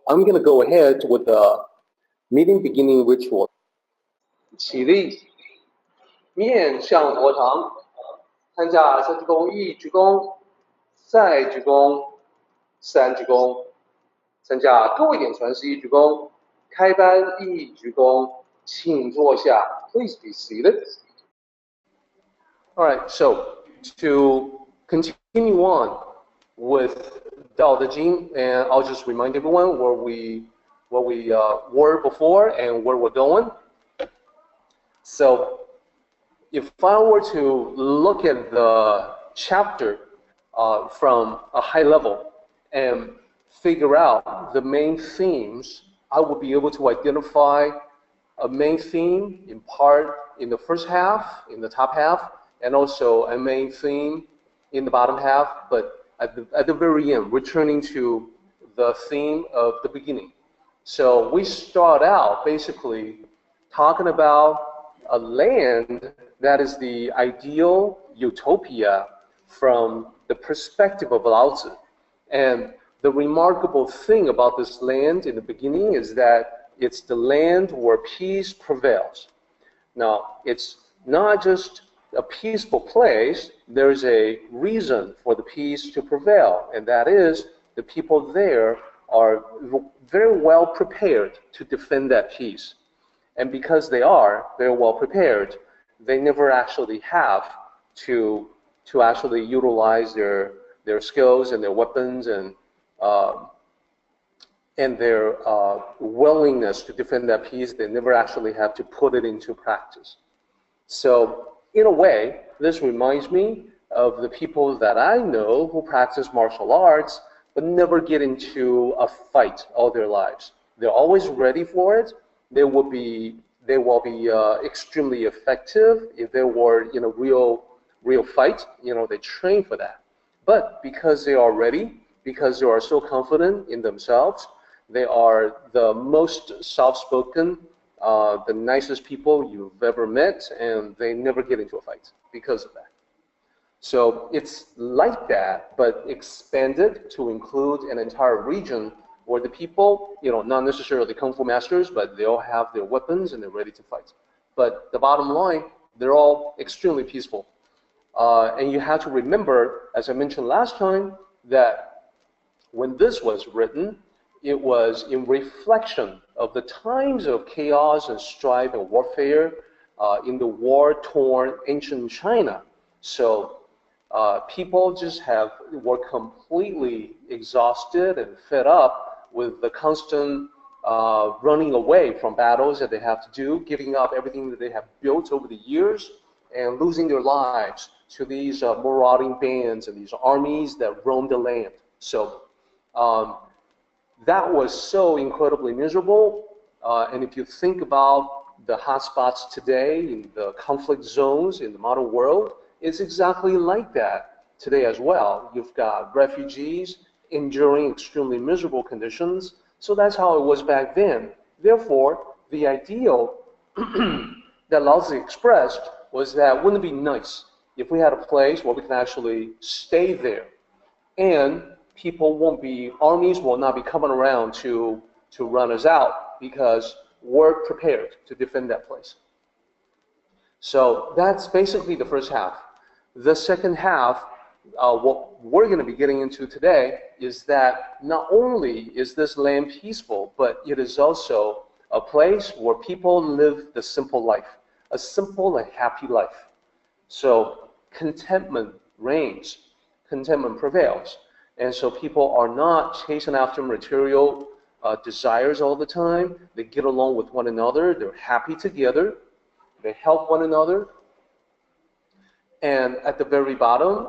I'm going to go ahead with the meeting beginning ritual. 起立，面向佛堂，参加三鞠躬、一鞠躬、再鞠躬、三鞠躬，参加各位点传世一鞠躬，开班一鞠躬，请坐下。Please be seated. All right, so to continue on with Tao Te Ching, and I'll just remind everyone where we were before and where we're going. So, if I were to look at the chapter from a high level and figure out the main themes, I would be able to identify a main theme in part in the first half, in the top half, and also a main theme in the bottom half, but at the very end, returning to the theme of the beginning. So we start out basically talking about a land that is the ideal utopia from the perspective of Lao Tzu. And the remarkable thing about this land in the beginning is that it's the land where peace prevails. Now, it's not just a peaceful place, there's a reason for the peace to prevail, and that is the people there are very well prepared to defend that peace. And because they are very well prepared, they never actually have to actually utilize their skills and their weapons and their willingness to defend that peace. They never actually have to put it into practice. So in a way, this reminds me of the people that I know who practice martial arts but never get into a fight all their lives. They're always ready for it. They will be extremely effective if there were real fight. They train for that. But because they are ready, because they are so confident in themselves, they are the most soft-spoken, the nicest people you've ever met, and they never get into a fight because of that. So it's like that, but expanded to include an entire region where the people, not necessarily Kung Fu masters, but they all have their weapons and they're ready to fight. But the bottom line, they're all extremely peaceful. And you have to remember, as I mentioned last time, that when this was written, it was in reflection of the times of chaos and strife and warfare in the war-torn ancient China. So people just were completely exhausted and fed up with the constant running away from battles that they have to do, giving up everything that they have built over the years, and losing their lives to these marauding bands and these armies that roam the land. So that was so incredibly miserable. And if you think about the hotspots today in the conflict zones in the modern world, it's exactly like that today as well. You've got refugees enduring extremely miserable conditions. So that's how it was back then. Therefore, the ideal that Lao Tzu expressed was that wouldn't it be nice if we had a place where we can actually stay there, and armies will not be coming around to run us out because we're prepared to defend that place. So that's basically the first half. The second half, what we're going to be getting into today is that not only is this land peaceful, but it is also a place where people live the simple life, a simple and happy life. So contentment reigns, contentment prevails. And so people are not chasing after material desires all the time. They get along with one another. They're happy together. They help one another. And at the very bottom,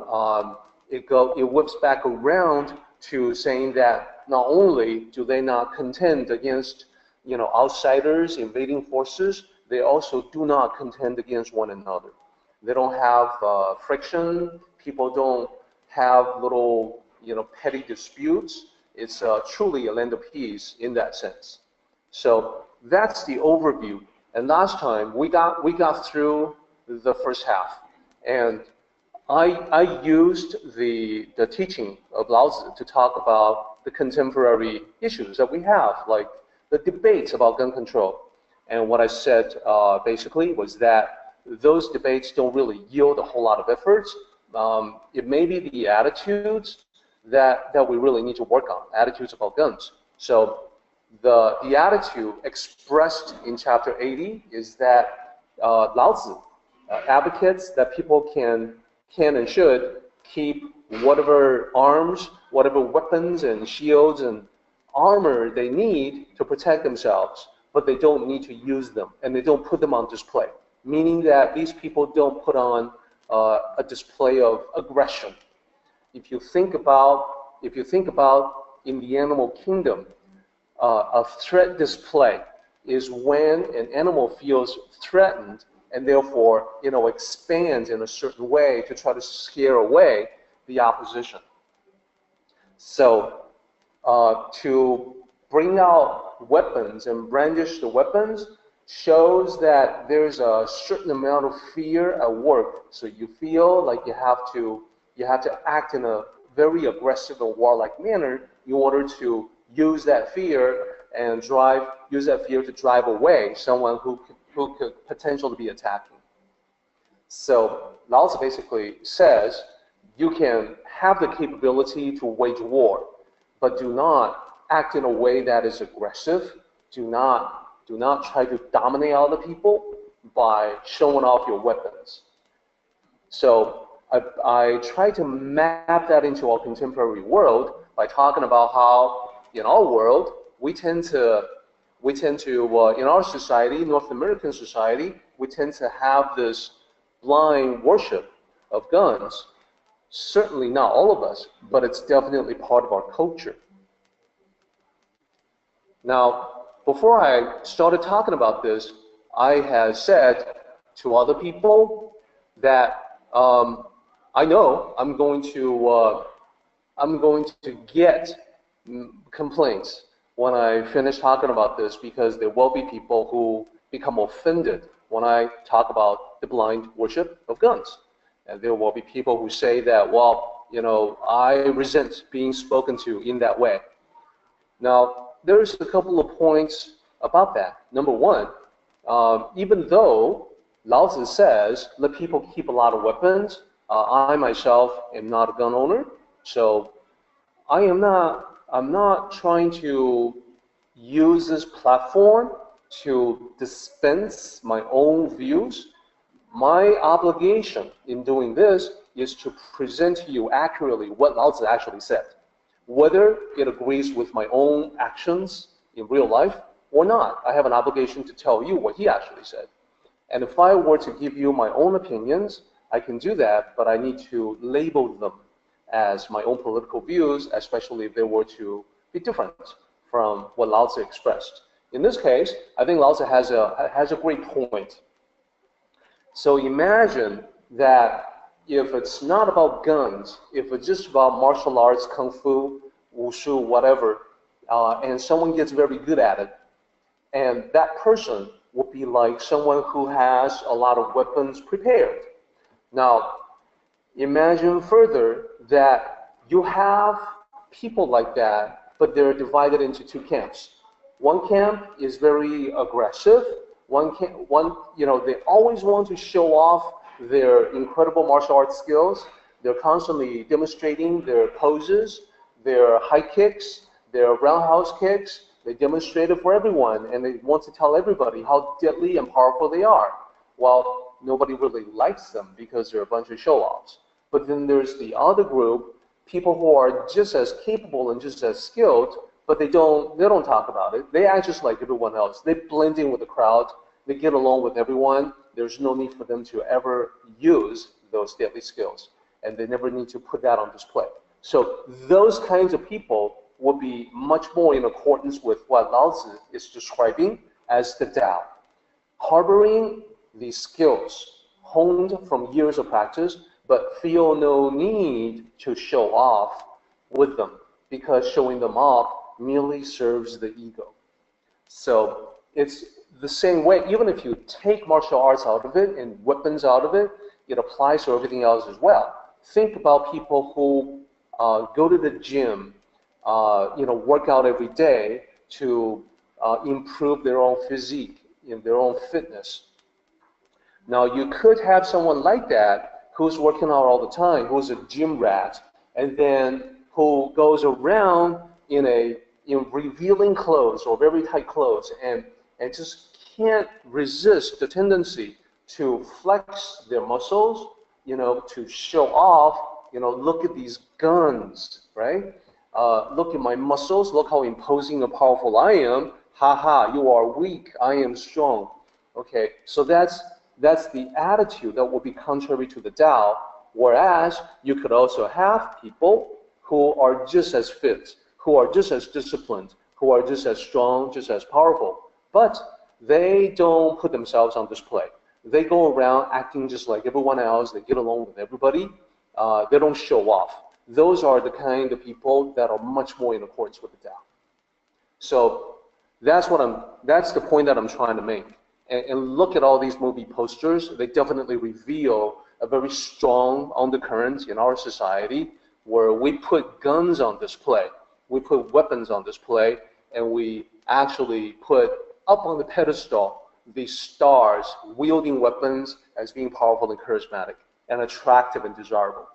it whips back around to saying that not only do they not contend against outsiders, invading forces, they also do not contend against one another. They don't have friction. People don't have little petty disputes. It's truly a land of peace in that sense. So that's the overview. And last time we got through the first half, and I used the teaching of Lao Tzu to talk about the contemporary issues that we have, like the debates about gun control. And what I said basically was that those debates don't really yield a whole lot of efforts. It may be the attitudes that we really need to work on, attitudes about guns. So the attitude expressed in chapter 80 is that Lao Tzu advocates that people can and should keep whatever arms, whatever weapons and shields and armor they need to protect themselves, but they don't need to use them, and they don't put them on display, meaning that these people don't put on a display of aggression. If you think about in the animal kingdom, a threat display is when an animal feels threatened and therefore, expands in a certain way to try to scare away the opposition. So to bring out weapons and brandish the weapons shows that there's a certain amount of fear at work. So you feel like you have to act in a very aggressive and warlike manner in order to use that fear and use that fear to drive away someone who could potentially be attacking. So Lao Tzu basically says you can have the capability to wage war, but do not act in a way that is aggressive. Do not try to dominate other people by showing off your weapons. So I try to map that into our contemporary world by talking about how in our world we tend to in our society, North American society, we tend to have this blind worship of guns. Certainly not all of us, but it's definitely part of our culture. Now, before I started talking about this, I had said to other people that I know I'm going to get complaints when I finish talking about this, because there will be people who become offended when I talk about the blind worship of guns. And there will be people who say that, well, I resent being spoken to in that way. Now, there's a couple of points about that. Number one, even though Lao Tzu says, let people keep a lot of weapons, I myself am not a gun owner, so I'm not trying to use this platform to dispense my own views. My obligation in doing this is to present to you accurately what Lao Tzu actually said, whether it agrees with my own actions in real life or not. I have an obligation to tell you what he actually said. And if I were to give you my own opinions, I can do that, but I need to label them as my own political views, especially if they were to be different from what Lao Tzu expressed. In this case, I think Lao Tzu has a great point. So imagine that if it's not about guns, if it's just about martial arts, kung fu, wushu, whatever, and someone gets very good at it, and that person would be like someone who has a lot of weapons prepared. Now, imagine further that you have people like that, but they're divided into two camps. One camp is very aggressive. They always want to show off their incredible martial arts skills. They're constantly demonstrating their poses, their high kicks, their roundhouse kicks. They demonstrate it for everyone, and they want to tell everybody how deadly and powerful they are. Well, nobody really likes them because they're a bunch of show-offs. But then there's the other group, people who are just as capable and just as skilled, but they don't talk about it. They act just like everyone else. They blend in with the crowd. They get along with everyone. There's no need for them to ever use those deadly skills, and they never need to put that on display. So those kinds of people will be much more in accordance with what Lao Tzu is describing as the Tao. Harboring these skills honed from years of practice, but feel no need to show off with them, because showing them off merely serves the ego. So it's the same way, even if you take martial arts out of it and weapons out of it, it applies to everything else as well. Think about people who go to the gym work out every day to improve their own physique, their own fitness. Now, you could have someone like that who's working out all the time, who's a gym rat, and then who goes around in revealing clothes or very tight clothes and just can't resist the tendency to flex their muscles, to show off, look at these guns, right? Look at my muscles, look how imposing and powerful I am. Ha, you are weak, I am strong. Okay, so that's the attitude that will be contrary to the Tao, whereas you could also have people who are just as fit, who are just as disciplined, who are just as strong, just as powerful, but they don't put themselves on display. They go around acting just like everyone else, they get along with everybody, they don't show off. Those are the kind of people that are much more in accordance with the Tao. So that's the point that I'm trying to make. And look at all these movie posters. They definitely reveal a very strong undercurrent in our society where we put guns on display, we put weapons on display, and we actually put up on the pedestal these stars wielding weapons as being powerful and charismatic and attractive and desirable.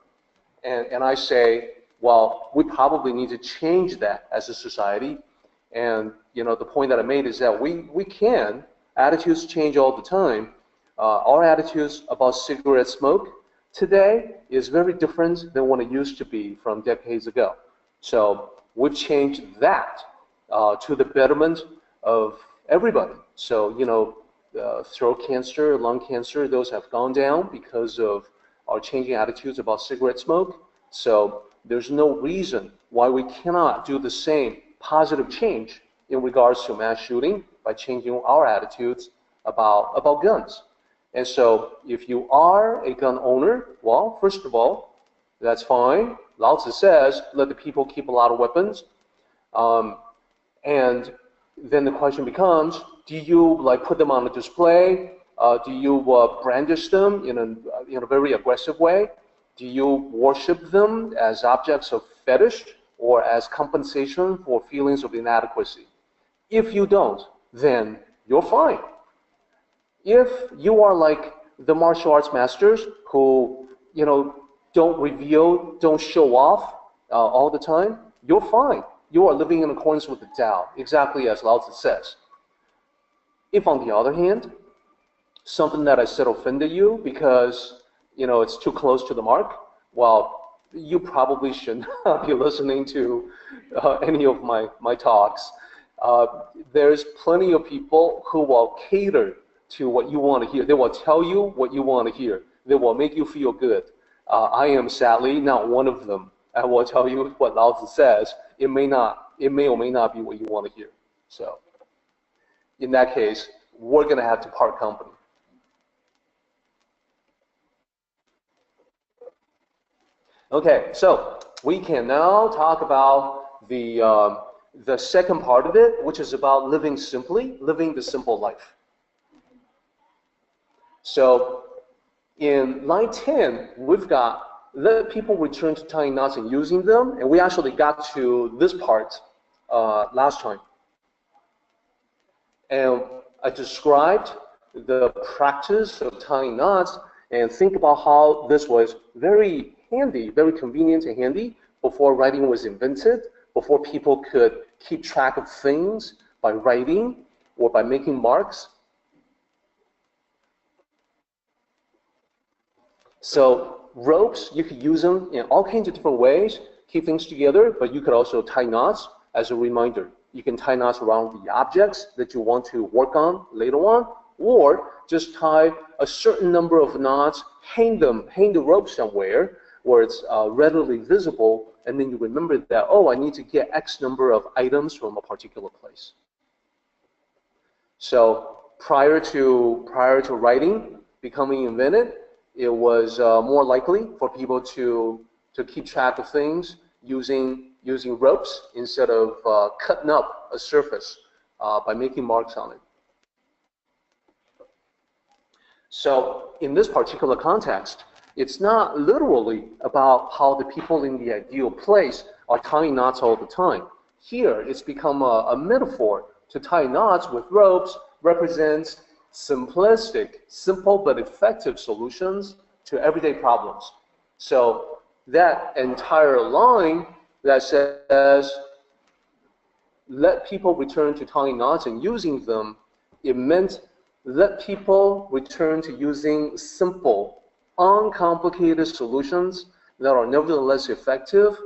And I say, well, we probably need to change that as a society. And the point that I made is that we can. Attitudes change all the time. Our attitudes about cigarette smoke today is very different than what it used to be from decades ago. So we've changed that to the betterment of everybody. So, throat cancer, lung cancer, those have gone down because of our changing attitudes about cigarette smoke. So there's no reason why we cannot do the same positive change in regards to mass shooting by changing our attitudes about guns. And so if you are a gun owner, well, first of all, that's fine. Lao Tzu says, let the people keep a lot of weapons. And then the question becomes, do you put them on a display? Do you brandish them in a very aggressive way? Do you worship them as objects of fetish or as compensation for feelings of inadequacy? If you don't, then you're fine. If you are like the martial arts masters who, don't reveal, don't show off all the time, you're fine. You are living in accordance with the Tao, exactly as Lao Tzu says. If, on the other hand, something that I said offended you because, it's too close to the mark, well, you probably should not be listening to any of my talks. There's plenty of people who will cater to what you want to hear. They will tell you what you want to hear. They will make you feel good. I am sadly not one of them. I will tell you what Lao Tzu says. It may or may not be what you want to hear. So, in that case, we're going to have to part company. Okay, so we can now talk about the second part of it, which is about living simply, living the simple life. So in line 10, we've got let people return to tying knots and using them, and we actually got to this part last time. And I described the practice of tying knots and think about how this was very handy, very convenient and handy before writing was invented, before people could keep track of things by writing or by making marks. So ropes, you could use them in all kinds of different ways, keep things together, but you could also tie knots as a reminder. You can tie knots around the objects that you want to work on later on, or just tie a certain number of knots, hang the rope somewhere where it's readily visible, and then you remember that, oh, I need to get X number of items from a particular place. So prior to writing becoming invented, it was more likely for people to keep track of things using ropes instead of cutting up a surface by making marks on it. So in this particular context, It's not literally about how the people in the ideal place are tying knots all the time. Here, it's become a metaphor. To tie knots with ropes represents simplistic, simple but effective solutions to everyday problems. So that entire line that says, let people return to tying knots and using them, it meant let people return to using simple, uncomplicated solutions that are nevertheless effective.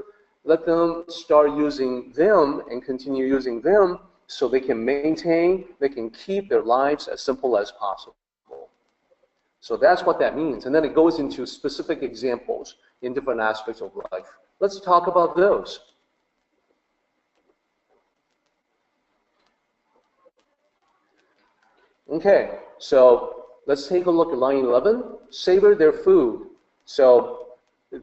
Let them start using them and continue using them so they can maintain, they can keep their lives as simple as possible. So that's what that means. And then it goes into specific examples in different aspects of life. Let's talk about those. Okay, so let's take a look at line 11. Savor their food. So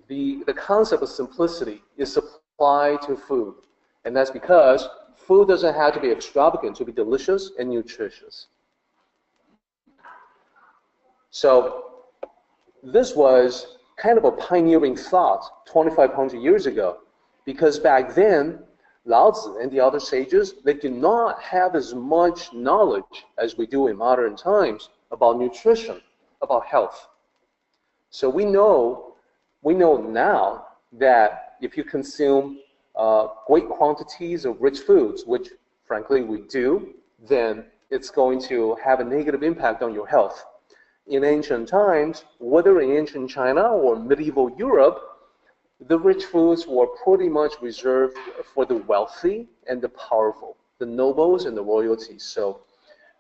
the concept of simplicity is applied to food. And that's because food doesn't have to be extravagant to be delicious and nutritious. So this was kind of a pioneering thought 2,500 years ago, because back then, Lao Tzu and the other sages, they did not have as much knowledge as we do in modern times about nutrition, about health. So we know now that if you consume great quantities of rich foods, which frankly we do, then it's going to have a negative impact on your health. In ancient times, whether in ancient China or medieval Europe, the rich foods were pretty much reserved for the wealthy and the powerful, the nobles and the royalties. So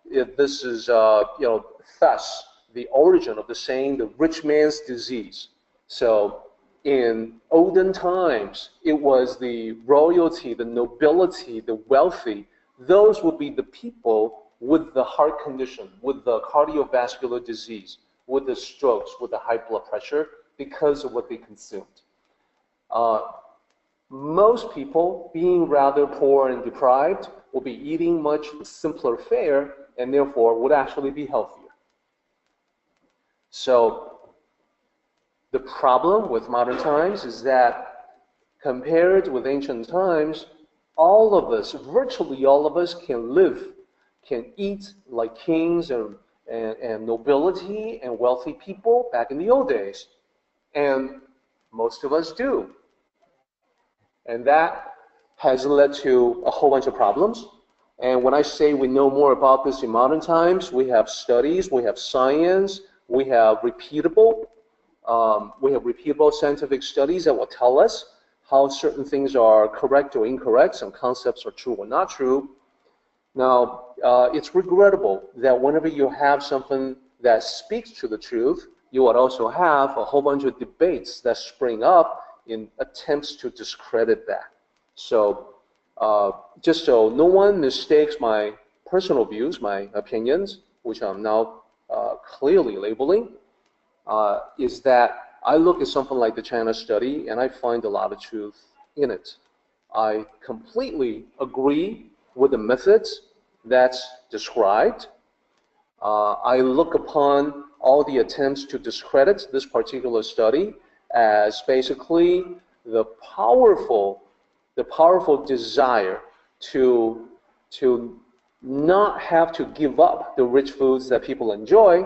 this is, thus the origin of the saying, the rich man's disease. So in olden times, it was the royalty, the nobility, the wealthy. Those would be the people with the heart condition, with the cardiovascular disease, with the strokes, with the high blood pressure, because of what they consumed. Most people, being rather poor and deprived, will be eating much simpler fare and therefore would actually be healthier. So the problem with modern times is that compared with ancient times, all of us, virtually all of us, can eat like kings and nobility and wealthy people back in the old days. And most of us do. And that has led to a whole bunch of problems. And when I say we know more about this in modern times, we have studies, we have science, we have repeatable scientific studies that will tell us how certain things are correct or incorrect, some concepts are true or not true. Now, it's regrettable that whenever you have something that speaks to the truth, you would also have a whole bunch of debates that spring up in attempts to discredit that. So just so no one mistakes my personal views, my opinions, which I'm now clearly labeling, is that I look at something like the China study and I find a lot of truth in it. I completely agree with the methods that's described. I look upon all the attempts to discredit this particular study as basically the powerful desire to not have to give up the rich foods that people enjoy.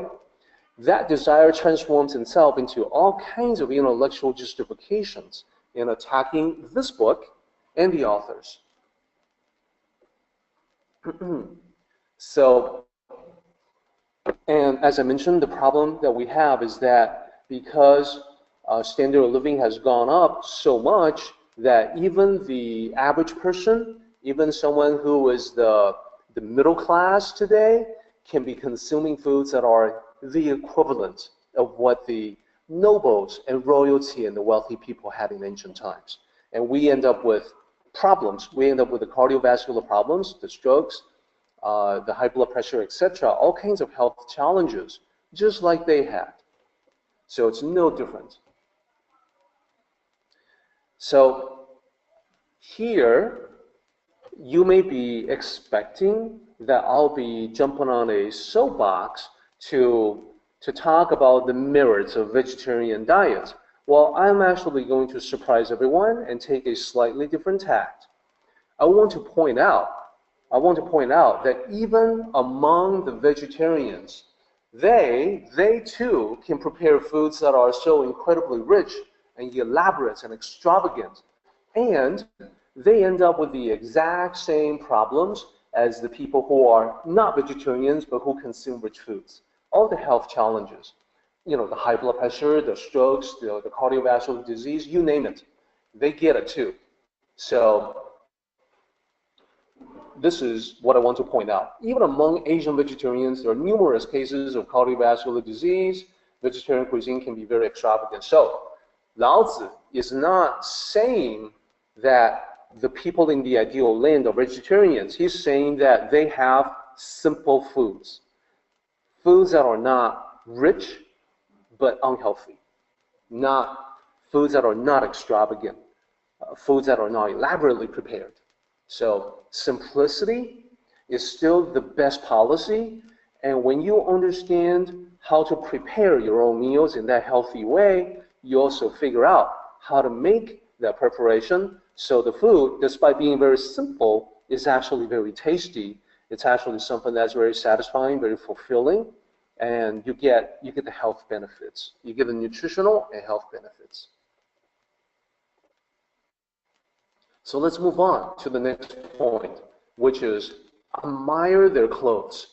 That desire transforms itself into all kinds of intellectual justifications in attacking this book and the authors. So, and as I mentioned, the problem that we have is that because standard of living has gone up so much that even the average person, even someone who is the middle class today, can be consuming foods that are the equivalent of what the nobles and royalty and the wealthy people had in ancient times. And we end up with problems. We end up with the cardiovascular problems, the strokes, the high blood pressure, etc., all kinds of health challenges, just like they had. So it's no different. So here, you may be expecting that I'll be jumping on a soapbox to to talk about the merits of vegetarian diet. Well, I'm actually going to surprise everyone and take a slightly different tact. I want to point out that even among the vegetarians, they too can prepare foods that are so incredibly rich and elaborate and extravagant, and they end up with the exact same problems as the people who are not vegetarians but who consume rich foods. All the health challenges, you know, the high blood pressure, the strokes, the cardiovascular disease, you name it, they get it too. So this is what I want to point out. Even among Asian vegetarians, there are numerous cases of cardiovascular disease. Vegetarian cuisine can be very extravagant. So Laozi is not saying that the people in the ideal land are vegetarians. He's saying that they have simple foods. Foods that are not rich but unhealthy. Not foods that are not extravagant. Foods that are not elaborately prepared. So simplicity is still the best policy, and when you understand how to prepare your own meals in that healthy way, you also figure out how to make that preparation so the food, despite being very simple, is actually very tasty. It's actually something that's very satisfying, very fulfilling, and you get the health benefits. You get the nutritional and health benefits. So let's move on to the next point, which is admire their clothes.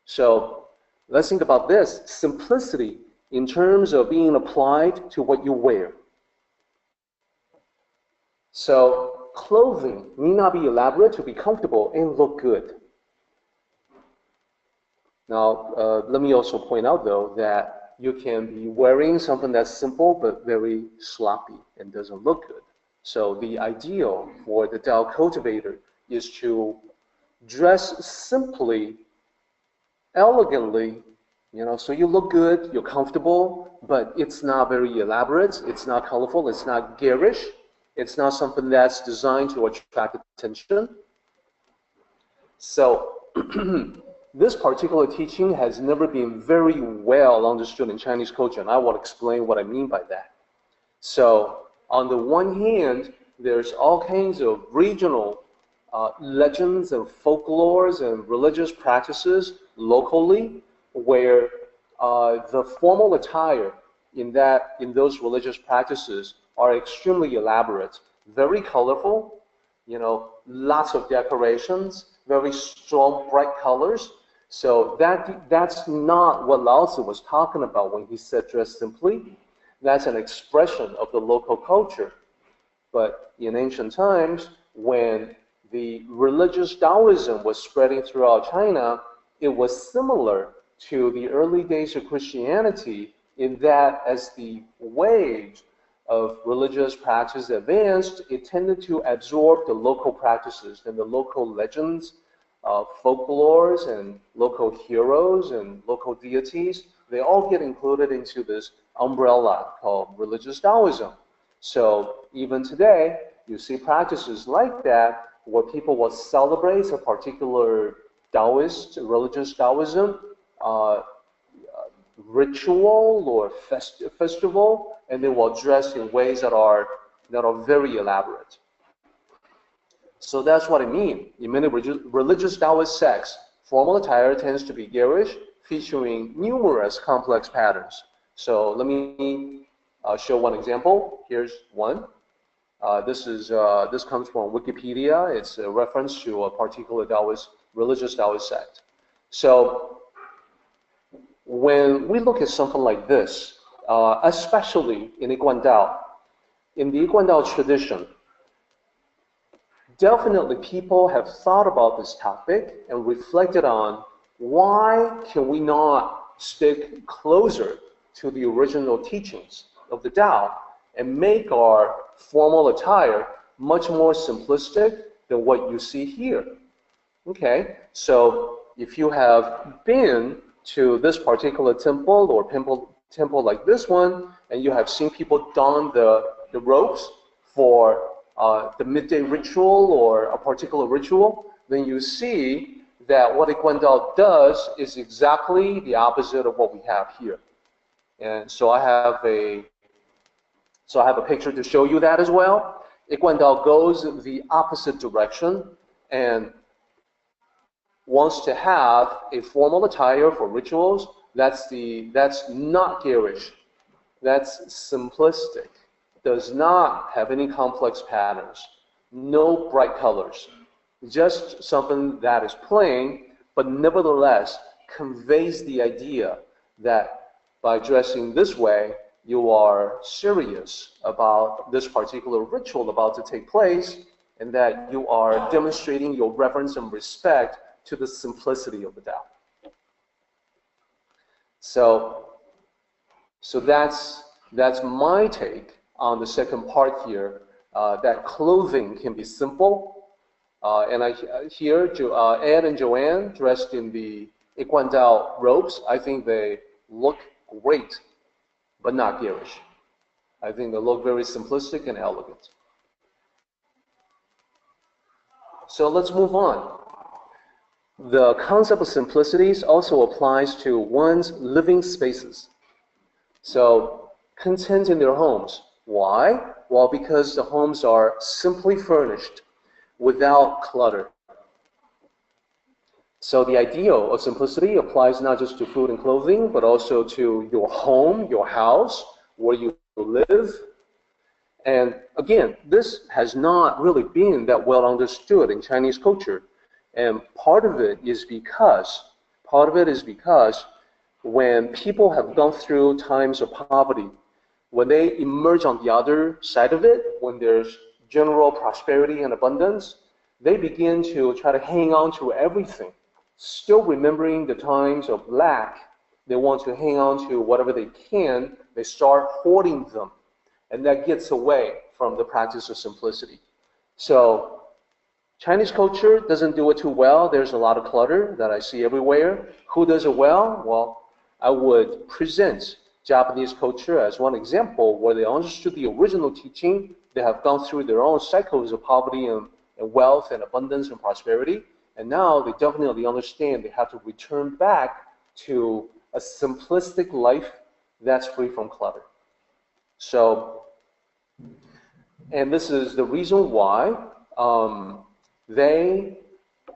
So let's think about this, simplicity in terms of being applied to what you wear. So clothing need not be elaborate to be comfortable and look good. Now, let me also point out, though, that you can be wearing something that's simple but very sloppy and doesn't look good. So the ideal for the Tao cultivator is to dress simply, elegantly, you know, so you look good, you're comfortable, but it's not very elaborate, it's not colorful, it's not garish, it's not something that's designed to attract attention. So this particular teaching has never been very well understood in Chinese culture, and I will explain what I mean by that. So on the one hand, there's all kinds of regional legends and folklores and religious practices locally where the formal attire in those religious practices are extremely elaborate, very colorful, you know, lots of decorations, very strong, bright colors. So that's not what Laozi was talking about when he said dress simply. That's an expression of the local culture. But in ancient times, when the religious Taoism was spreading throughout China, it was similar to the early days of Christianity in that as the wave of religious practice advanced, it tended to absorb the local practices and the local legends, folklores and local heroes and local deities. They all get included into this umbrella called religious Taoism. So even today, you see practices like that where people will celebrate a particular Taoist, religious Taoism, ritual or festival, and they will dress in ways that are very elaborate. So that's what I mean. In many religious Taoist sects, formal attire tends to be garish, featuring numerous complex patterns. So let me show one example. Here's one. This comes from Wikipedia. It's a reference to a particular religious Taoist sect. So when we look at something like this, especially in Yiguan Dao, in the Yiguan Dao tradition, definitely people have thought about this topic and reflected on why can we not stick closer to the original teachings of the Tao and make our formal attire much more simplistic than what you see here. Okay, so if you have been to this particular temple or temple like this one, and you have seen people don the robes for the midday ritual or a particular ritual, then you see that what Guandao does is exactly the opposite of what we have here. And so I have a picture to show you that as well. Guandao goes the opposite direction and wants to have a formal attire for rituals. That's not garish. That's simplistic. Does not have any complex patterns. No bright colors. Just something that is plain, but nevertheless conveys the idea that by dressing this way, you are serious about this particular ritual about to take place, and that you are demonstrating your reverence and respect to the simplicity of the Tao. So that's my take on the second part here, that clothing can be simple. And here, Ed and Joanne dressed in the Guandao robes. I think they look great, but not garish. I think they look very simplistic and elegant. So let's move on. The concept of simplicity also applies to one's living spaces. So content in their homes. Why? Well, because the homes are simply furnished without clutter. So the ideal of simplicity applies not just to food and clothing, but also to your home, your house, where you live. And again, this has not really been that well understood in Chinese culture. And part of it is because when people have gone through times of poverty, when they emerge on the other side of it, when there's general prosperity and abundance, they begin to try to hang on to everything. Still remembering the times of lack, they want to hang on to whatever they can. They start hoarding them, and that gets away from the practice of simplicity. So Chinese culture doesn't do it too well. There's a lot of clutter that I see everywhere. Who does it well? Well, I would present Japanese culture as one example where they understood the original teaching. They have gone through their own cycles of poverty and wealth and abundance and prosperity. And now they definitely understand they have to return back to a simplistic life that's free from clutter. So, and this is the reason why they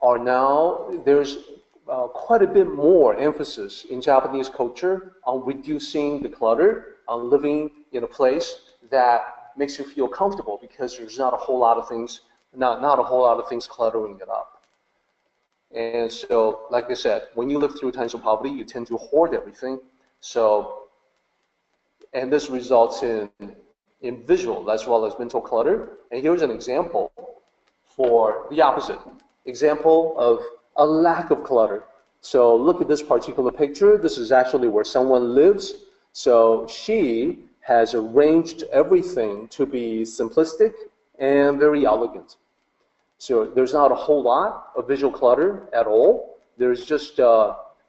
are now, there's quite a bit more emphasis in Japanese culture on reducing the clutter, on living in a place that makes you feel comfortable because there's not a whole lot of things, not a whole lot of things cluttering it up. And so, like I said, when you live through times of poverty, you tend to hoard everything. So, and this results in visual as well as mental clutter. And here's an example for the opposite. Example of a lack of clutter. So look at this particular picture. This is actually where someone lives. So she has arranged everything to be simplistic and very elegant. So there's not a whole lot of visual clutter at all. There's just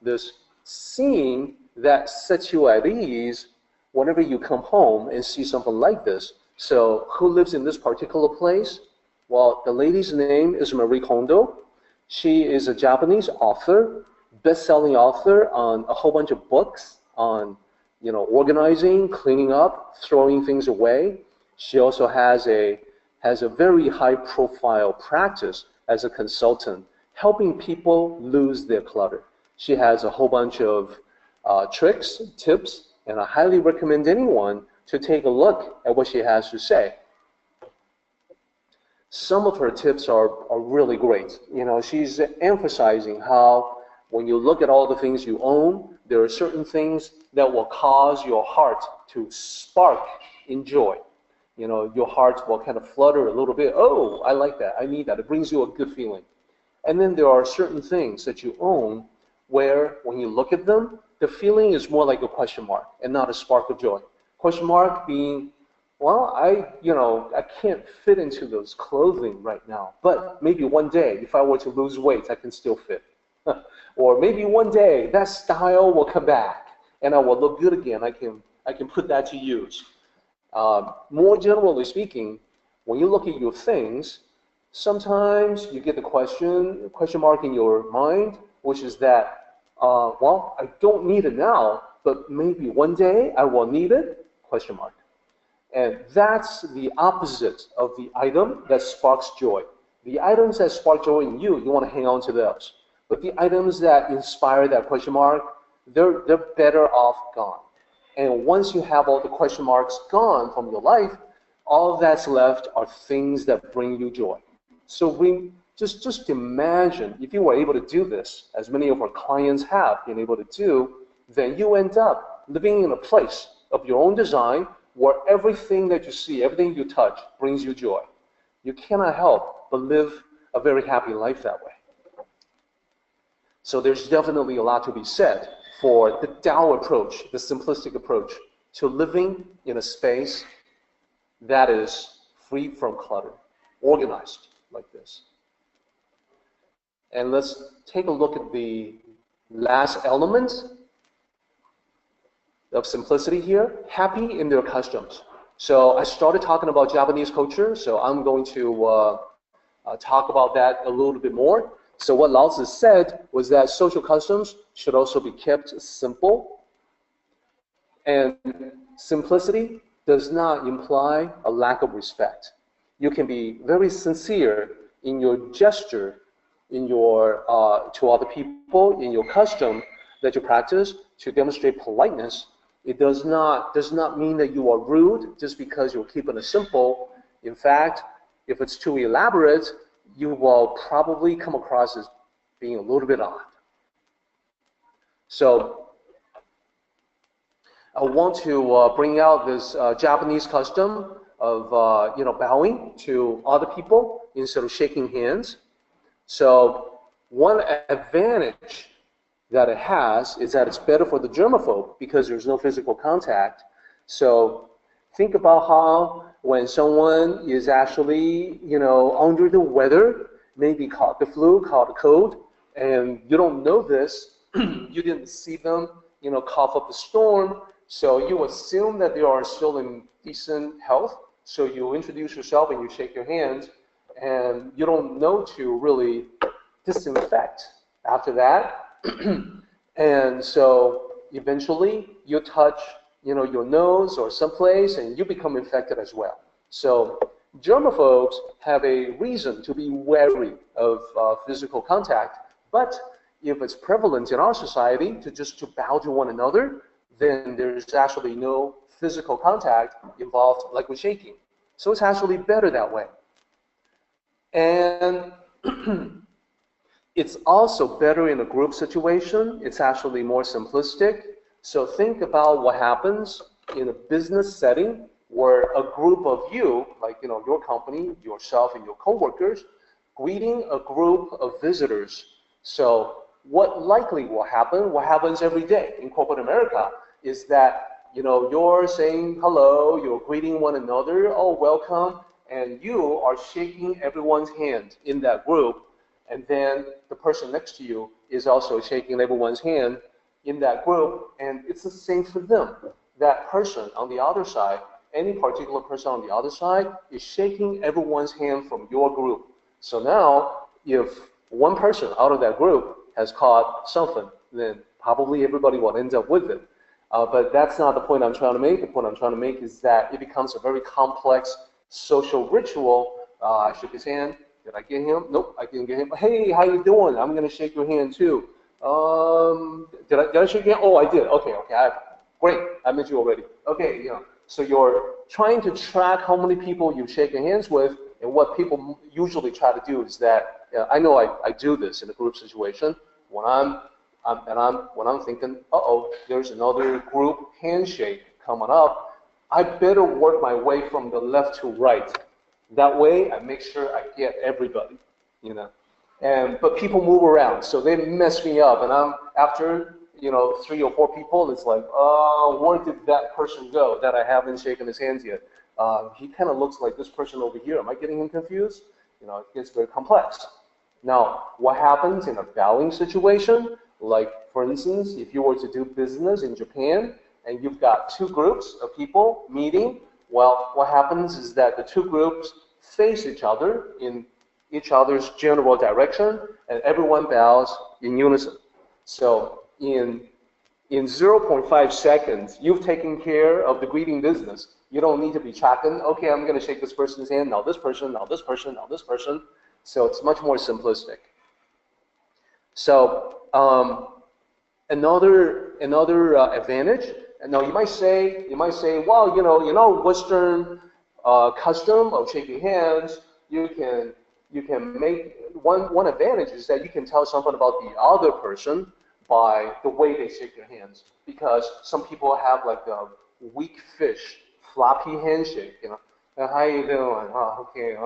this scene that sets you at ease whenever you come home and see something like this. So who lives in this particular place? Well, the lady's name is Marie Kondo. She is a Japanese author, best-selling author on a whole bunch of books on, organizing, cleaning up, throwing things away. She also has a very high-profile practice as a consultant, helping people lose their clutter. She has a whole bunch of tricks, tips, and I highly recommend anyone to take a look at what she has to say. Some of her tips are really great. She's emphasizing how when you look at all the things you own, there are certain things that will cause your heart to spark in joy. Your heart will kind of flutter a little bit. Oh, I like that. I need that. It brings you a good feeling. And then there are certain things that you own where when you look at them, the feeling is more like a question mark and not a spark of joy. Question mark being, well, I can't fit into those clothing right now, but maybe one day, if I were to lose weight, I can still fit. Or maybe one day, that style will come back, and I will look good again. I can put that to use. More generally speaking, when you look at your things, Sometimes you get the question mark in your mind, which is that, well, I don't need it now, but maybe one day I will need it, question mark. And that's the opposite of the item that sparks joy. The items that spark joy in you, you want to hang on to those. But the items that inspire that question mark, they're better off gone. And once you have all the question marks gone from your life, all that's left are things that bring you joy. So just imagine if you were able to do this, as many of our clients have been able to do, then you end up living in a place of your own design where everything that you see, everything you touch brings you joy. You cannot help but live a very happy life that way. So there's definitely a lot to be said for the Tao approach, the simplistic approach to living in a space that is free from clutter, organized like this. And let's take a look at the last element of simplicity here, happy in their customs. So I started talking about Japanese culture, so I'm going to talk about that a little bit more. So what Lao Tzu said was that social customs should also be kept simple. And simplicity does not imply a lack of respect. You can be very sincere in your gesture, in your to other people, in your custom that you practice to demonstrate politeness. It does not mean that you are rude just because you're keeping it simple. In fact, if it's too elaborate, you will probably come across as being a little bit odd. So I want to bring out this Japanese custom of bowing to other people instead of shaking hands. So one advantage that it has is that it's better for the germaphobe because there's no physical contact. So think about how when someone is actually, under the weather, maybe caught the flu, caught a cold, and you don't know this, you didn't see them, cough up a storm, so you assume that they are still in decent health, so you introduce yourself and you shake your hands, and you don't know to really disinfect after that. And so eventually you touch your nose or someplace and you become infected as well. So germaphobes have a reason to be wary of physical contact, but if it's prevalent in our society to bow to one another, then there's actually no physical contact involved like with shaking. So it's actually better that way. And it's also better in a group situation. It's actually more simplistic. So think about what happens in a business setting where a group of you, like your company, yourself and your coworkers, greeting a group of visitors. So what likely will happen, what happens every day in corporate America is that you're saying hello, you're greeting one another, oh, welcome, and you are shaking everyone's hand in that group, and then the person next to you is also shaking everyone's hand in that group, and it's the same for them. That person on the other side, any particular person on the other side, is shaking everyone's hand from your group. So now, if one person out of that group has caught something, then probably everybody will end up with it. But that's not the point I'm trying to make. The point I'm trying to make is that it becomes a very complex social ritual. I shook his hand. Did I get him? Nope, I didn't get him. Hey, how you doing? I'm going to shake your hand too. Did I shake your hand? Oh, I did. Okay. Great. I met you already. Okay, So you're trying to track how many people you shake your hands with, and what people usually try to do is that, I know I do this in a group situation when I'm thinking, there's another group handshake coming up, I better work my way from the left to right. That way, I make sure I get everybody, But people move around, so they mess me up, and I'm after 3 or 4 people. It's like, where did that person go that I haven't shaken his hands yet? He kind of looks like this person over here. Am I getting him confused? It gets very complex. Now, what happens in a bowing situation? Like, for instance, if you were to do business in Japan and you've got 2 groups of people meeting, well, what happens is that the 2 groups face each other in each other's general direction, and everyone bows in unison. So in 0.5 seconds, you've taken care of the greeting business. You don't need to be tracking, okay, I'm going to shake this person's hand, now this person, now this person, now this person. So it's much more simplistic. So another advantage, and now you might say, well, you know, Western custom of shaking hands, you can make one advantage is that you can tell something about the other person by the way they shake their hands, because some people have like a weak fish, floppy handshake, you know, how you doing? Oh, okay,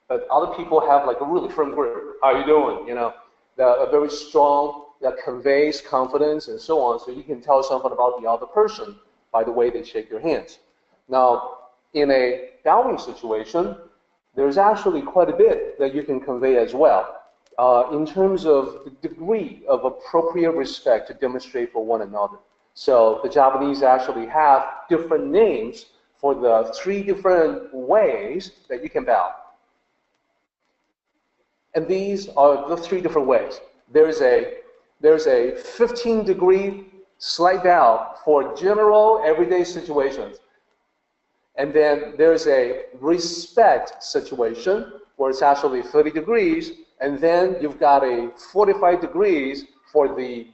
but other people have like a really firm grip. How you doing? You know, a very strong that conveys confidence and so on. So you can tell something about the other person by the way they shake their hands. Now, in a bowing situation, there's actually quite a bit that you can convey as well. In terms of the degree of appropriate respect to demonstrate for one another. So the Japanese actually have different names for the 3 different ways that you can bow. And these are the 3 different ways. There's a 15-degree slight bow for general everyday situations. And then there's a respect situation where it's actually 30 degrees, and then you've got a 45 degrees for the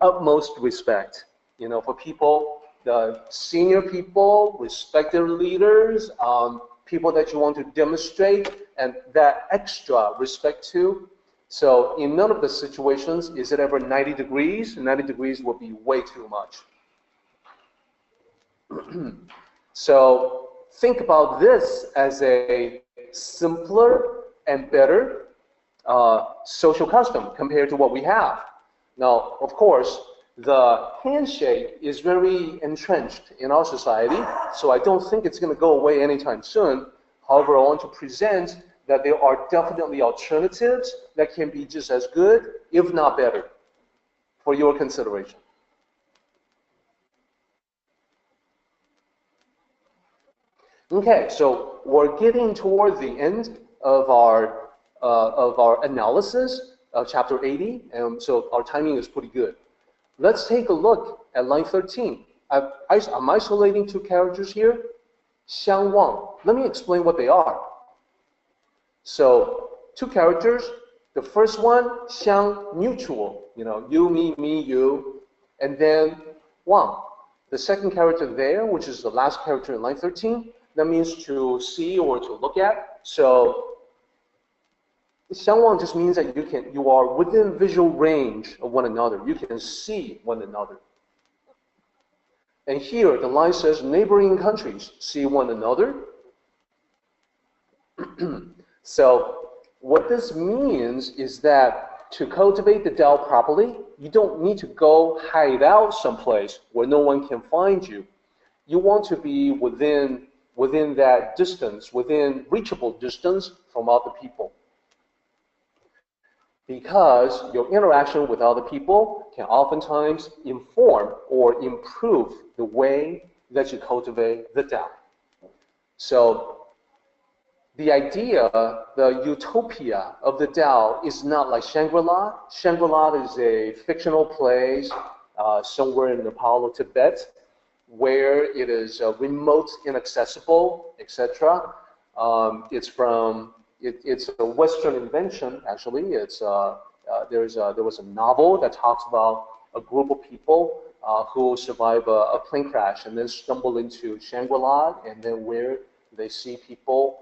utmost respect. You know, for people, the senior people, respect their leaders, people that you want to demonstrate and that extra respect to. So in none of the situations is it ever 90 degrees. 90 degrees would be way too much. So think about this as a simpler and better social custom compared to what we have. Now, of course, the handshake is very entrenched in our society, so I don't think it's going to go away anytime soon. However, I want to present that there are definitely alternatives that can be just as good, if not better, for your consideration. Okay, so we're getting toward the end of our analysis of chapter 80, and so our timing is pretty good. Let's take a look at line 13. I'm isolating 2 characters here, 相望. Let me explain what they are. So 2 characters. The first one, 相, mutual, you know, you, me, you, and then 望. The second character there, which is the last character in line 13, that means to see or to look at. So 相望 just means that you are within visual range of one another. You can see one another. And here the line says neighboring countries see one another. So what this means is that to cultivate the Tao properly, you don't need to go hide out someplace where no one can find you. You want to be within that distance, within reachable distance from other people. Because your interaction with other people can oftentimes inform or improve the way that you cultivate the Tao. So the idea, the utopia of the Tao is not like Shangri-La. Shangri-La is a fictional place somewhere in Nepal or Tibet where it is remote, inaccessible, etc. It's a Western invention, actually. There was a novel that talks about a group of people who survive a plane crash and then stumble into Shangri-La, and then where they see people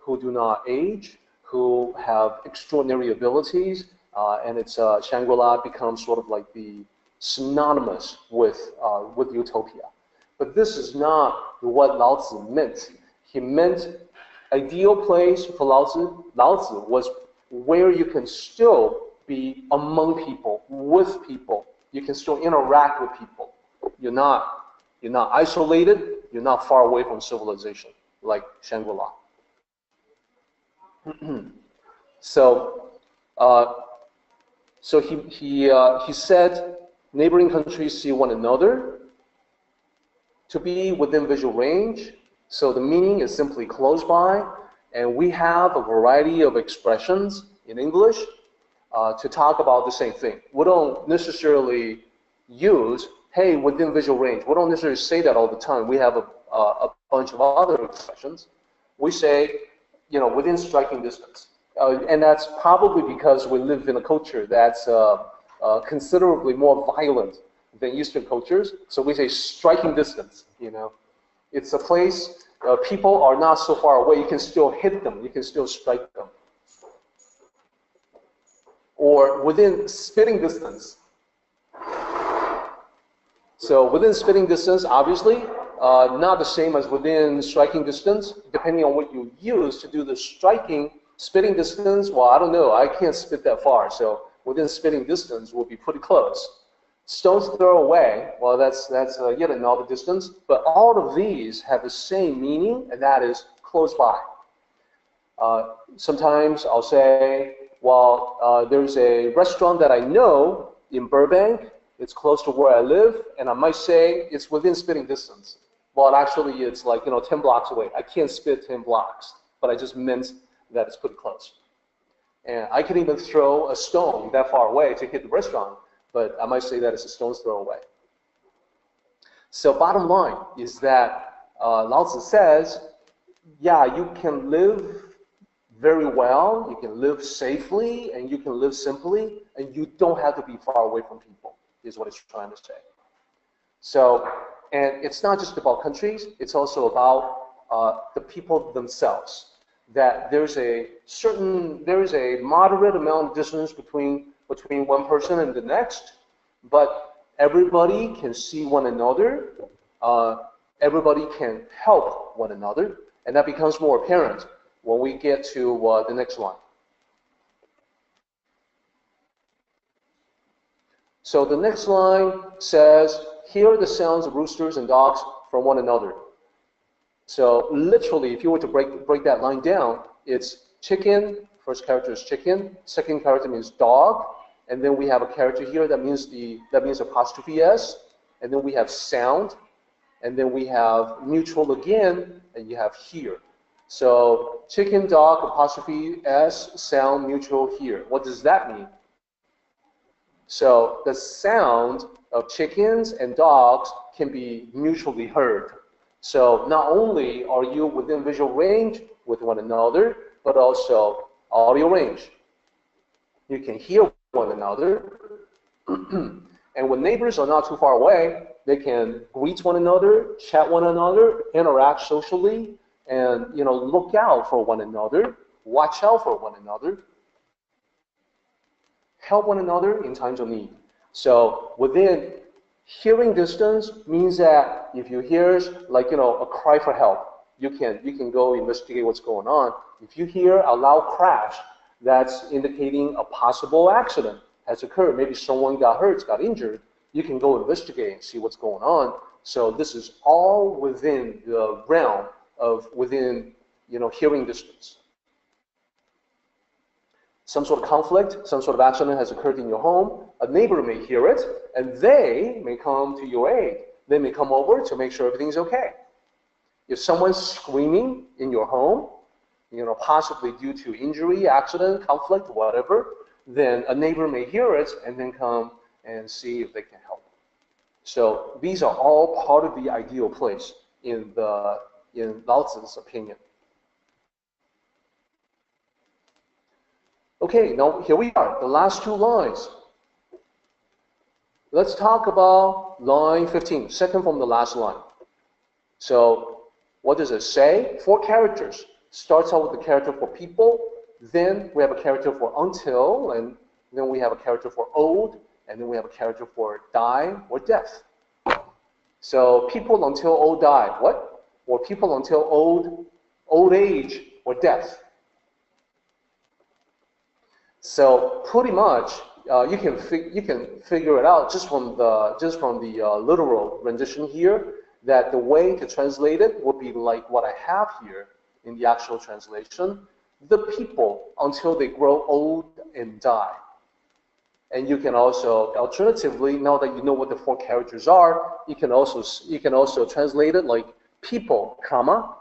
who do not age, who have extraordinary abilities, and Shangri-La becomes sort of like the synonymous with utopia. But this is not what Lao Tzu meant. He meant ideal place for Lao Tzu was where you can still be among people, with people. You can still interact with people. You're not isolated. You're not far away from civilization like Shangri-La. So he said, neighboring countries see one another. To be within visual range. So the meaning is simply close by. And we have a variety of expressions in English to talk about the same thing. We don't necessarily use, hey, within visual range. We don't necessarily say that all the time. We have a bunch of other expressions. We say, you know, within striking distance. And that's probably because we live in a culture that's considerably more violent than Eastern cultures. So we say striking distance, you know. It's a place people are not so far away. You can still hit them. You can still strike them. Or within spitting distance. So within spitting distance, obviously, not the same as within striking distance, depending on what you use to do the striking. Spitting distance, well, I don't know. I can't spit that far. So within spitting distance will be pretty close. Stone's throw away, well, that's yet another distance. But all of these have the same meaning, and that is close by. Sometimes I'll say, well, there's a restaurant that I know in Burbank. It's close to where I live, and I might say it's within spitting distance. Well, actually, it's like, you know, 10 blocks away. I can't spit 10 blocks, but I just meant that it's pretty close. And I can even throw a stone that far away to hit the restaurant, but I might say that it's a stone's throw away. So bottom line is that Lao Tzu says, yeah, you can live very well, you can live safely, and you can live simply, and you don't have to be far away from people, is what it's trying to say. So, and it's not just about countries, it's also about the people themselves. That there is a moderate amount of distance between one person and the next, but everybody can see one another, everybody can help one another, and that becomes more apparent when we get to the next line. So the next line says, hear the sounds of roosters and dogs from one another. So literally, if you were to break that line down, it's chicken, first character is chicken, second character means dog, and then we have a character here that means apostrophe S, and then we have sound, and then we have neutral again, and you have here. So chicken, dog, apostrophe S, sound, neutral here. What does that mean? So the sound of chickens and dogs can be mutually heard. So not only are you within visual range with one another, but also audio range. You can hear one another. And when neighbors are not too far away, they can greet one another, chat one another, interact socially, and, you know, look out for one another, watch out for one another, help one another in times of need. So within hearing distance means that if you hear, like, you know, a cry for help, you can go investigate what's going on. If you hear a loud crash, that's indicating a possible accident has occurred. Maybe someone got hurt, got injured. You can go investigate and see what's going on. So this is all within the realm of within, you know, hearing distance. Some sort of conflict, some sort of accident has occurred in your home. A neighbor may hear it, and they may come to your aid. They may come over to make sure everything's okay. If someone's screaming in your home, you know, possibly due to injury, accident, conflict, whatever, then a neighbor may hear it and then come and see if they can help. So these are all part of the ideal place in Lao Tzu's opinion. Okay, now here we are, the last two lines. Let's talk about line 15, second from the last line. So what does it say? 4 characters. Starts out with the character for people, then we have a character for until, and then we have a character for old, and then we have a character for die or death. So people until old die, what? Or people until old age or death. So pretty much you can figure it out just from the literal rendition here, that the way to translate it would be like what I have here in the actual translation: the people until they grow old and die. And you can also alternatively, now that you know what the 4 characters are, you can also translate it like people, comma,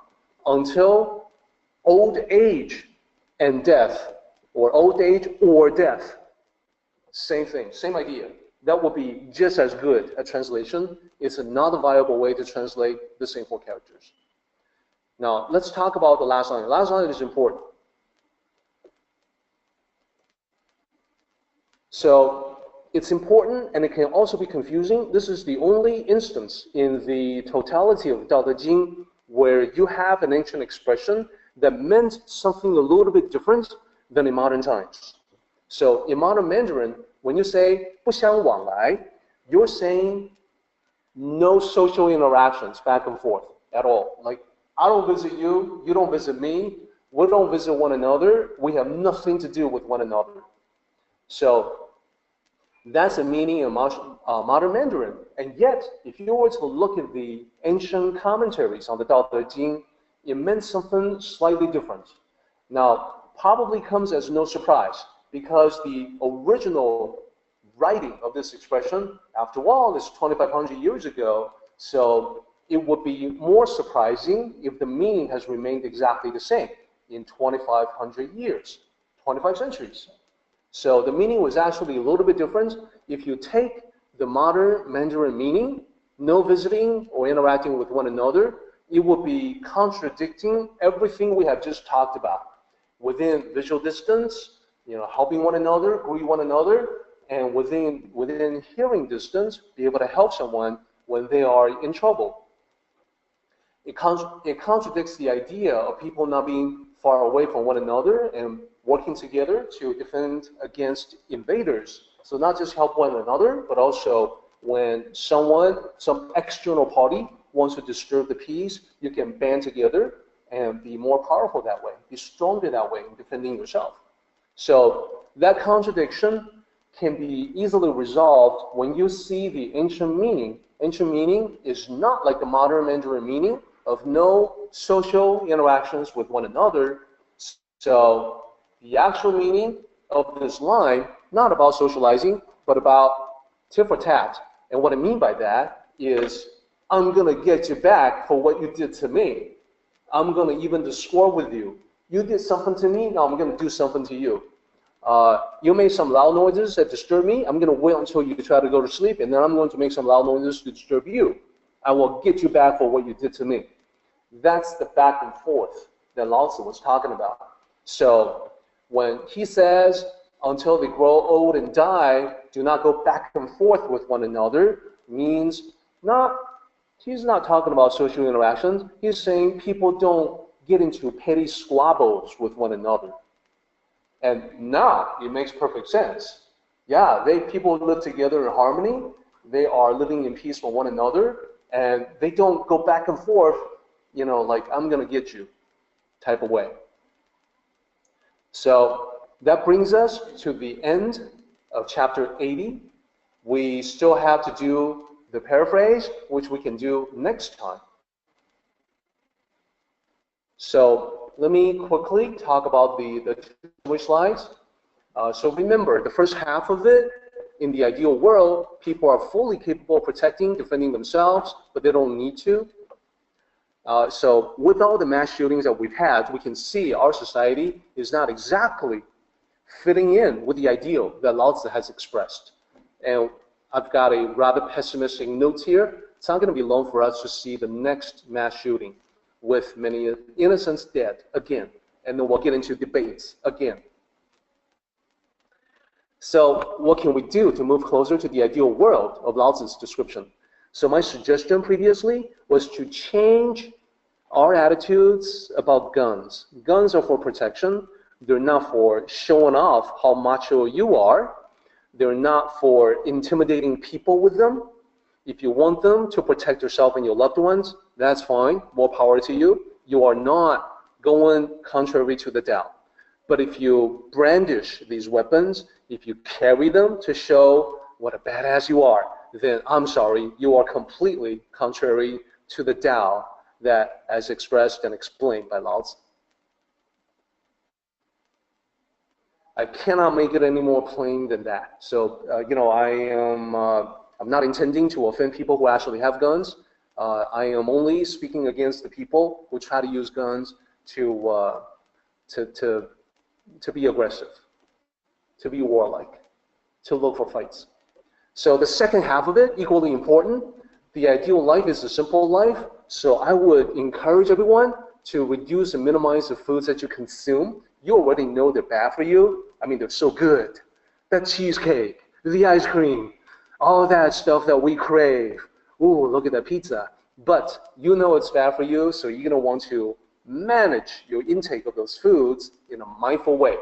until old age and death, or old age or death. Same thing, same idea. That would be just as good a translation. It's not a viable way to translate the same 4 characters. Now, let's talk about the last line. The last line is important. So, it's important, and it can also be confusing. This is the only instance in the totality of Tao Te Ching where you have an ancient expression that meant something a little bit different than in modern times. So, in modern Mandarin, when you say 不相往来, you're saying no social interactions back and forth at all. Like, I don't visit you, you don't visit me, we don't visit one another, we have nothing to do with one another. So, that's the meaning of modern Mandarin. And yet, if you were to look at the ancient commentaries on the Tao Te Ching, it meant something slightly different. Now, probably comes as no surprise, because the original writing of this expression, after all, is 2,500 years ago, so it would be more surprising if the meaning has remained exactly the same in 2,500 years, 25 centuries. So the meaning was actually a little bit different. If you take the modern Mandarin meaning, no visiting or interacting with one another, it would be contradicting everything we have just talked about. Within visual distance, helping one another, greet one another, and within hearing distance, be able to help someone when they are in trouble. It contradicts the idea of people not being far away from one another and working together to defend against invaders. So not just help one another, but also when some external party wants to disturb the peace, you can band together and be more powerful that way, be stronger that way in defending yourself. So that contradiction can be easily resolved when you see the ancient meaning. Ancient meaning is not like the modern Mandarin meaning of no social interactions with one another. So the actual meaning of this line, not about socializing, but about tit for tat. And what I mean by that is, I'm going to get you back for what you did to me. I'm going to even score with you. You did something to me, now I'm going to do something to you. You made some loud noises that disturb me. I'm going to wait until you try to go to sleep, and then I'm going to make some loud noises to disturb you. I will get you back for what you did to me. That's the back and forth that Lao Tzu was talking about. So when he says, until they grow old and die, do not go back and forth with one another, means he's not talking about social interactions. He's saying people don't get into petty squabbles with one another. And now it makes perfect sense. Yeah, people live together in harmony. They are living in peace with one another, and they don't go back and forth, like I'm going to get you type of way. So that brings us to the end of chapter 80. We still have to do the paraphrase, which we can do next time. So let me quickly talk about the two slides. So remember, the first half of it, in the ideal world, people are fully capable of protecting, defending themselves, but they don't need to. So with all the mass shootings that we've had, we can see our society is not exactly fitting in with the ideal that Lao Tzu has expressed. And I've got a rather pessimistic note here. It's not going to be long for us to see the next mass shooting with many innocents dead again. And then we'll get into debates again. So what can we do to move closer to the ideal world of Lao Tzu's description? So my suggestion previously was to change our attitudes about guns. Guns are for protection. They're not for showing off how macho you are. They're not for intimidating people with them. If you want them to protect yourself and your loved ones, that's fine. More power to you. You are not going contrary to the Tao. But if you brandish these weapons, if you carry them to show what a badass you are, then I'm sorry, you are completely contrary to the Tao that as expressed and explained by Lao Tzu. I cannot make it any more plain than that. So, I'm not intending to offend people who actually have guns. I am only speaking against the people who try to use guns to to be aggressive, to be warlike, to look for fights. So the second half of it, equally important. The ideal life is a simple life. So I would encourage everyone to reduce and minimize the foods that you consume. You already know they're bad for you. I mean, they're so good. That cheesecake, the ice cream, all that stuff that we crave. Ooh, look at that pizza. But you know it's bad for you, so you're going to want to manage your intake of those foods in a mindful way.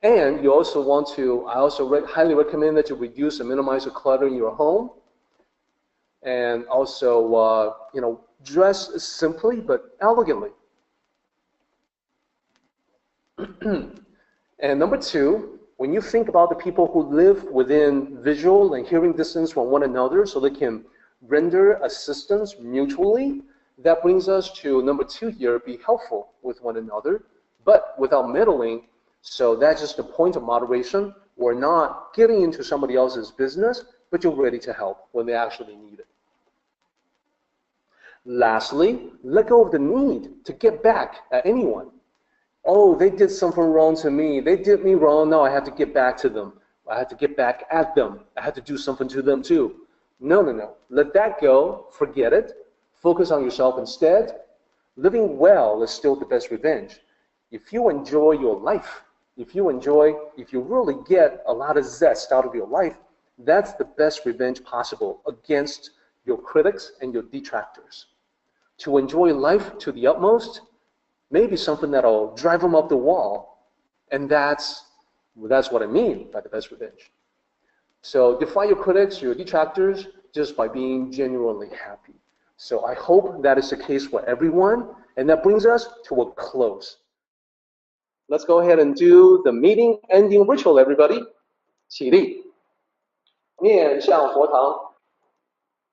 And you also want to, I also highly recommend that you reduce and minimize the clutter in your home. And also, dress simply but elegantly. And number two, when you think about the people who live within visual and hearing distance from one another so they can render assistance mutually, that brings us to number two here, be helpful with one another, but without meddling. So that's just a point of moderation. We're not getting into somebody else's business, but you're ready to help when they actually need it. Lastly, let go of the need to get back at anyone. Oh, they did something wrong to me. They did me wrong. Now I have to get back to them. I have to get back at them. I have to do something to them too. No, no, no. Let that go. Forget it. Focus on yourself instead. Living well is still the best revenge. If you enjoy your life, if you really get a lot of zest out of your life, that's the best revenge possible against your critics and your detractors. To enjoy life to the utmost, maybe something that'll drive them up the wall. And that's what I mean by the best revenge. So defy your critics, your detractors, just by being genuinely happy. So I hope that is the case for everyone. And that brings us to a close. Let's go ahead and do the meeting ending ritual, everybody. 起立，面向佛堂，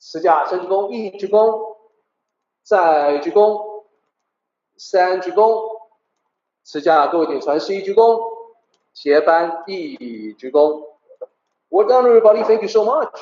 持架三鞠躬，一鞠躬，再鞠躬，三鞠躬，持架各位点传十一鞠躬，结班一鞠躬。Well done, everybody. Thank you so much.